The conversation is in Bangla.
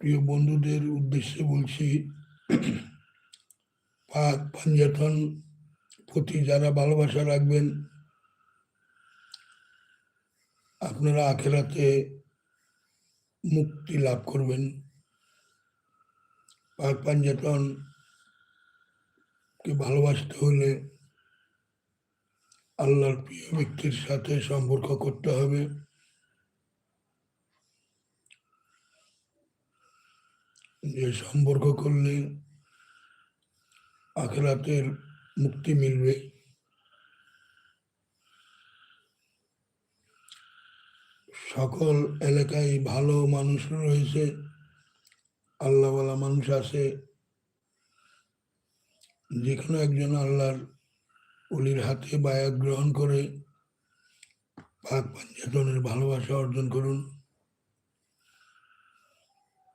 প্রিয় বন্ধুদের উদ্দেশ্যে বলছি, পাক পাঞ্জাতন প্রতি যারা ভালোবাসা রাখবেন, আপনারা আখেরাতে মুক্তি লাভ করবেন। পাক পাঞ্জাতনকে ভালোবাসতে হলে আল্লাহর প্রিয় ব্যক্তির সাথে সম্পর্ক করতে হবে। যে সম্পর্ক করলে আখেরাতের মুক্তি মিলবে। সকল এলাকায় ভালো মানুষ রয়েছে, আল্লাহওয়ালা মানুষ আছে। যে কোনো একজন আল্লাহর ওলির হাতে বায়াত গ্রহণ করে পাক পাঞ্জাতনের ভালোবাসা অর্জন করুন।